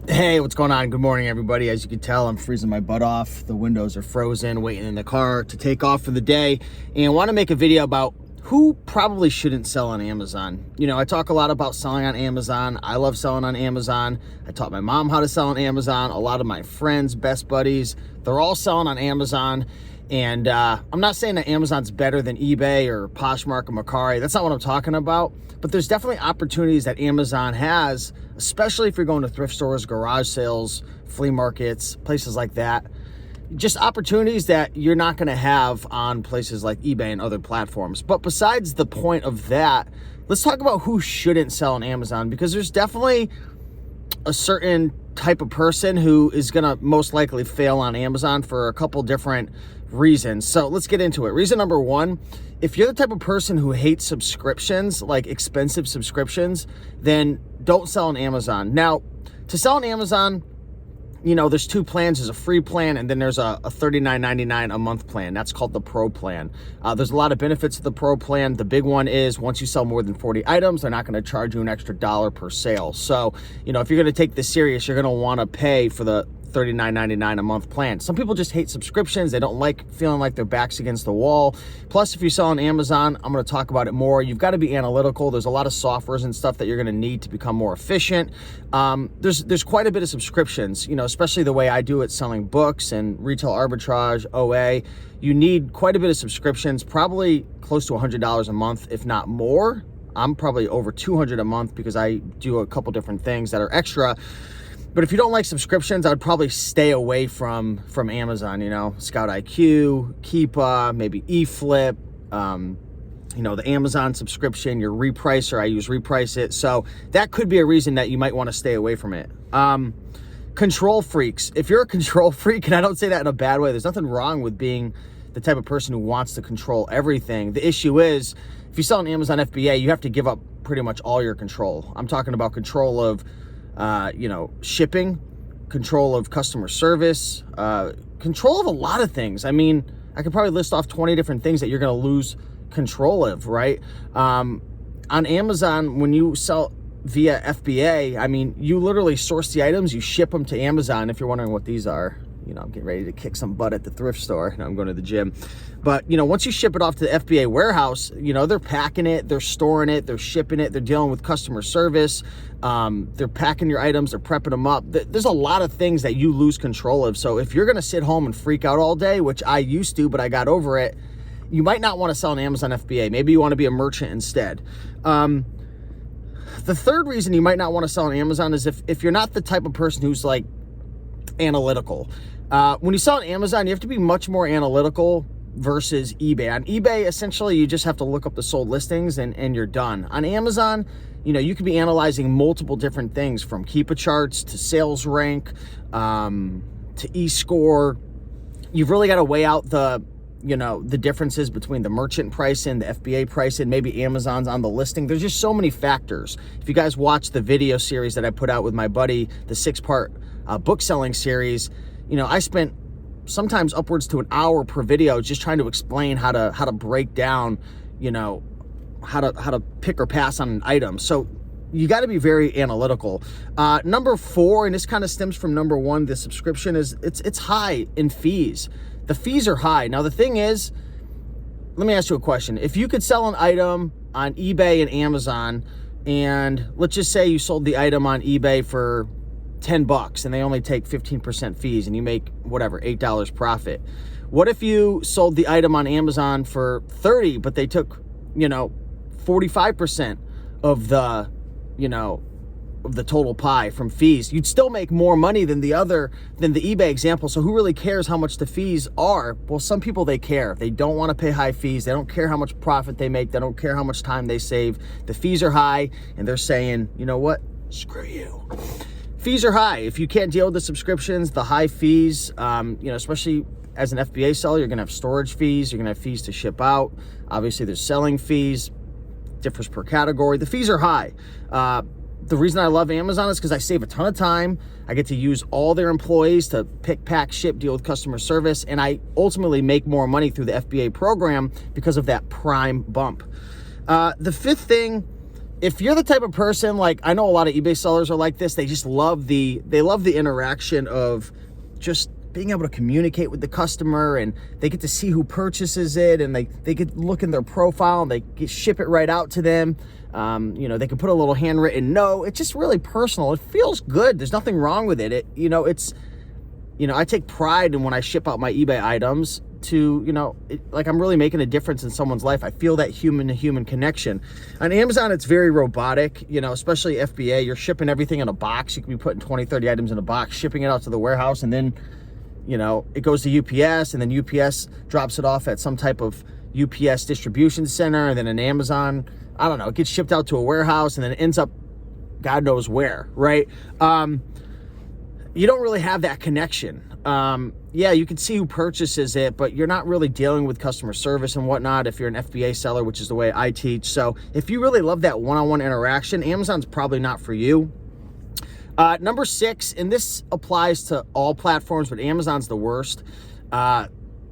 Hey, what's going on? Good morning, everybody. As you can tell, I'm freezing my butt off. The windows are frozen, waiting in the car to take off for the day. And I want to make a video about who probably shouldn't sell on Amazon. You know, I talk a lot about selling on Amazon. I love selling on Amazon. I taught my mom how to sell on Amazon. A lot of my friends, best buddies, they're all selling on Amazon. And I'm not saying that Amazon's better than eBay or Poshmark or Mercari. That's not what I'm talking about. But there's definitely opportunities that Amazon has, especially if you're going to thrift stores, garage sales, flea markets, places like that. Just opportunities that you're not going to have on places like eBay and other platforms. But besides the point of that, let's talk about who shouldn't sell on Amazon, because there's definitely a certain type of person who is going to most likely fail on Amazon for a couple different reasons. So let's get into it. Reason number one, if you're the type of person who hates subscriptions, like expensive subscriptions, then don't sell on Amazon. Now, to sell on Amazon, you know, there's two plans. There's a free plan, and then there's a $39.99 a month plan. That's called the Pro plan. There's a lot of benefits to the Pro plan. The big one is once you sell more than 40 items, they're not going to charge you an extra $1 per sale. So, you know, if you're going to take this serious, you're going to want to pay for the $39.99 a month plan. Some people just hate subscriptions. They don't like feeling like their back's against the wall. Plus, if you sell on Amazon, I'm going to talk about it more. You've got to be analytical. There's a lot of softwares and stuff that you're going to need to become more efficient. There's quite a bit of subscriptions, you know, especially the way I do it, selling books and retail arbitrage, OA. You need quite a bit of subscriptions, probably close to $100 a month, if not more. I'm probably over $200 a month because I do a couple different things that are extra. But if you don't like subscriptions, I would probably stay away from Amazon, you know, Scout IQ, Keepa, maybe eFlip, you know, the Amazon subscription, your Repricer. I use Reprice It. So that could be a reason that you might want to stay away from it. Control freaks. If you're a control freak, and I don't say that in a bad way, there's nothing wrong with being the type of person who wants to control everything. The issue is, if you sell on Amazon FBA, you have to give up pretty much all your control. I'm talking about control of you know, shipping, control of customer service, control of a lot of things. I mean, I could probably list off 20 different things that you're going to lose control of, right? On Amazon, when you sell via FBA, I mean, you literally source the items, you ship them to Amazon. If you're wondering what these are, you know, I'm getting ready to kick some butt at the thrift store. I'm going to the gym. But, you know, once you ship it off to the FBA warehouse, you know, they're packing it, they're storing it, they're shipping it, they're dealing with customer service. They're packing your items, they're prepping them up. There's a lot of things that you lose control of. So if you're going to sit home and freak out all day, which I used to, but I got over it, you might not want to sell on Amazon FBA. Maybe you want to be a merchant instead. The third reason you might not want to sell on Amazon is if you're not the type of person who's like analytical. When you sell on Amazon, you have to be much more analytical versus eBay. On eBay, essentially, you just have to look up the sold listings and you're done. On Amazon, you know, you could be analyzing multiple different things, from Keepa charts to sales rank, to eScore. You've really got to weigh out the differences between the merchant pricing, the FBA pricing, maybe Amazon's on the listing. There's just so many factors. If you guys watch the video series that I put out with my buddy, the 6-part book selling series, you know, I spent sometimes upwards to an hour per video just trying to explain how to break down, you know, how to pick or pass on an item. So you got to be very analytical. Number 4, and this kind of stems from number 1, the subscription is it's high in fees. The fees are high. Now the thing is, let me ask you a question. If you could sell an item on eBay and Amazon, and let's just say you sold the item on eBay for $10 and they only take 15% fees and you make whatever, $8 profit. What if you sold the item on Amazon for $30, but they took, you know, 45% of the, you know, of the total pie from fees? You'd still make more money than the eBay example. So who really cares how much the fees are? Well, some people, they care. They don't want to pay high fees. They don't care how much profit they make. They don't care how much time they save. The fees are high and they're saying, you know what? Screw you. Fees are high. If you can't deal with the subscriptions, the high fees, you know, especially as an FBA seller, you're going to have storage fees. You're going to have fees to ship out. Obviously, there's selling fees, differs per category. The fees are high. The reason I love Amazon is because I save a ton of time. I get to use all their employees to pick, pack, ship, deal with customer service, and I ultimately make more money through the FBA program because of that prime bump. The fifth thing if you're the type of person, like I know a lot of eBay sellers are like this, they just love the interaction of just being able to communicate with the customer, and they get to see who purchases it, and they get to look in their profile, and ship it right out to them. They can put a little handwritten note. It's just really personal. It feels good. There's nothing wrong with it. I take pride in when I ship out my eBay items to, like I'm really making a difference in someone's life. I feel that human-to-human connection. On Amazon, it's very robotic, especially FBA. You're shipping everything in a box. You can be putting 20, 30 items in a box, shipping it out to the warehouse, and then, it goes to UPS, and then UPS drops it off at some type of UPS distribution center, and then an Amazon, I don't know, it gets shipped out to a warehouse, and then it ends up God knows where, right? You don't really have that connection. Yeah, you can see who purchases it, but you're not really dealing with customer service and whatnot if you're an FBA seller, which is the way I teach. So if you really love that one-on-one interaction, Amazon's probably not for you. Number 6, and this applies to all platforms, but Amazon's the worst.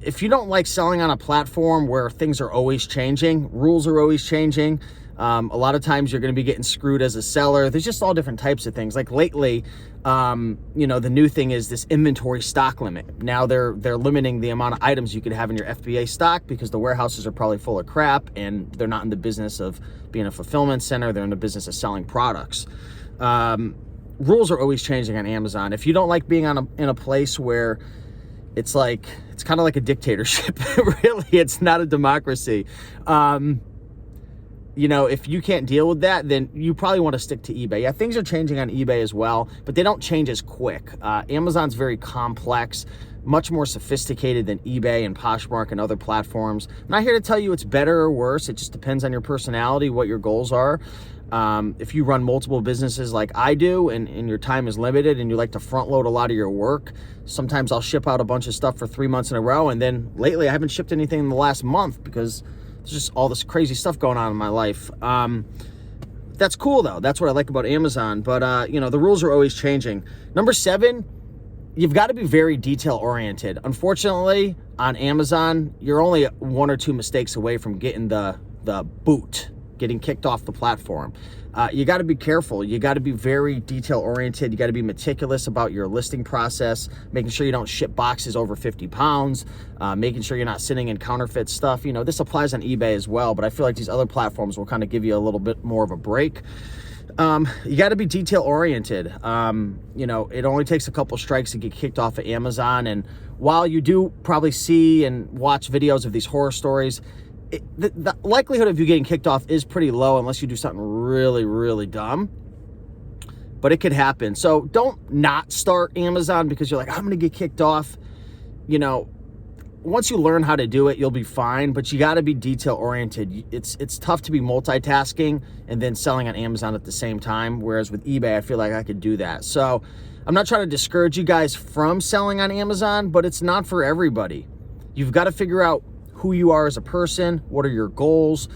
If you don't like selling on a platform where things are always changing, rules are always changing, a lot of times you're going to be getting screwed as a seller. There's just all different types of things. Like lately, the new thing is this inventory stock limit. Now they're limiting the amount of items you could have in your FBA stock because the warehouses are probably full of crap, and they're not in the business of being a fulfillment center. They're in the business of selling products. Rules are always changing on Amazon. If you don't like being in a place where it's kind of like a dictatorship, really, it's not a democracy. If you can't deal with that, then you probably want to stick to eBay. Yeah, things are changing on eBay as well, but they don't change as quick. Amazon's very complex, much more sophisticated than eBay and Poshmark and other platforms. I'm not here to tell you it's better or worse. It just depends on your personality, what your goals are. If you run multiple businesses like I do, and your time is limited and you like to front load a lot of your work, sometimes I'll ship out a bunch of stuff for 3 months in a row, and then lately I haven't shipped anything in the last month because there's just all this crazy stuff going on in my life. That's cool though. That's what I like about Amazon. But the rules are always changing. Number 7, you've got to be very detail oriented. Unfortunately, on Amazon, you're only 1 or 2 mistakes away from getting the boot, getting kicked off the platform. You got to be careful. You got to be very detail oriented. You got to be meticulous about your listing process, making sure you don't ship boxes over 50 pounds, making sure you're not sitting in counterfeit stuff. This applies on eBay as well, but I feel like these other platforms will kind of give you a little bit more of a break. You got to be detail oriented. It only takes a couple strikes to get kicked off of Amazon. And while you do probably see and watch videos of these horror stories, the likelihood of you getting kicked off is pretty low unless you do something really, really dumb. But it could happen. So don't not start Amazon because you're like, I'm going to get kicked off. Once you learn how to do it, you'll be fine. But you got to be detail oriented. It's tough to be multitasking and then selling on Amazon at the same time. Whereas with eBay, I feel like I could do that. So I'm not trying to discourage you guys from selling on Amazon, but it's not for everybody. You've got to figure out who you are as a person. What are your goals?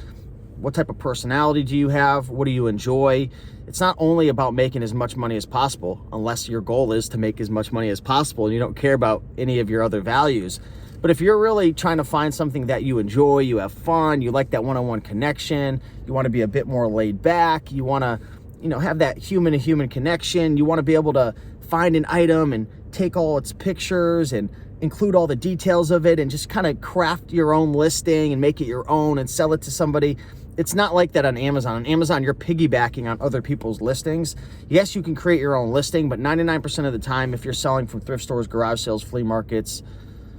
What type of personality do you have? What do you enjoy? It's not only about making as much money as possible, unless your goal is to make as much money as possible and you don't care about any of your other values. But if you're really trying to find something that you enjoy, you have fun, you like that one-on-one connection, you want to be a bit more laid back, you want to, have that human-to-human connection, you want to be able to find an item and take all its pictures and include all the details of it and just kind of craft your own listing and make it your own and sell it to somebody. It's not like that on Amazon. On Amazon, you're piggybacking on other people's listings. Yes, you can create your own listing, but 99% of the time, if you're selling from thrift stores, garage sales, flea markets,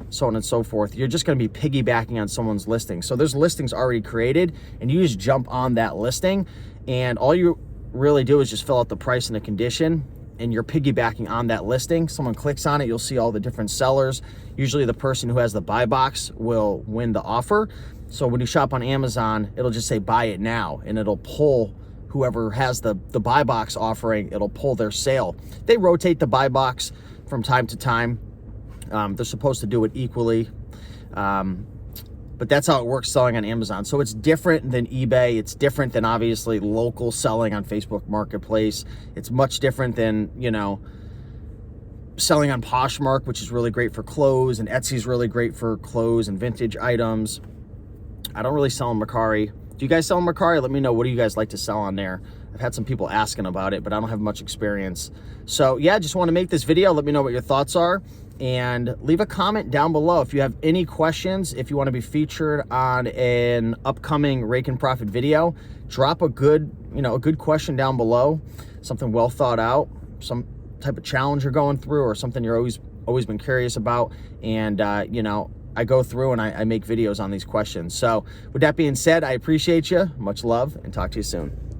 so on and so forth, you're just going to be piggybacking on someone's listing. So there's listings already created, and you just jump on that listing, and all you really do is just fill out the price and the condition, and you're piggybacking on that listing. Someone clicks on it, you'll see all the different sellers. Usually the person who has the buy box will win the offer. So when you shop on Amazon, it'll just say buy it now, and it'll pull whoever has the buy box offering, it'll pull their sale. They rotate the buy box from time to time. They're supposed to do it equally. But that's how it works selling on Amazon. So it's different than eBay. It's different than obviously local selling on Facebook Marketplace. It's much different than, selling on Poshmark, which is really great for clothes, and Etsy's really great for clothes and vintage items. I don't really sell on Mercari. Do you guys sell on Mercari? Let me know. What do you guys like to sell on there? I've had some people asking about it, but I don't have much experience. So yeah, just want to make this video. Let me know what your thoughts are, and leave a comment down below if you have any questions. If you want to be featured on an upcoming Rake and Profit video, drop a good question down below, something well thought out, some type of challenge you're going through, or something you're always been curious about. And I go through and I make videos on these questions. So with that being said, I appreciate you. Much love, and talk to you soon.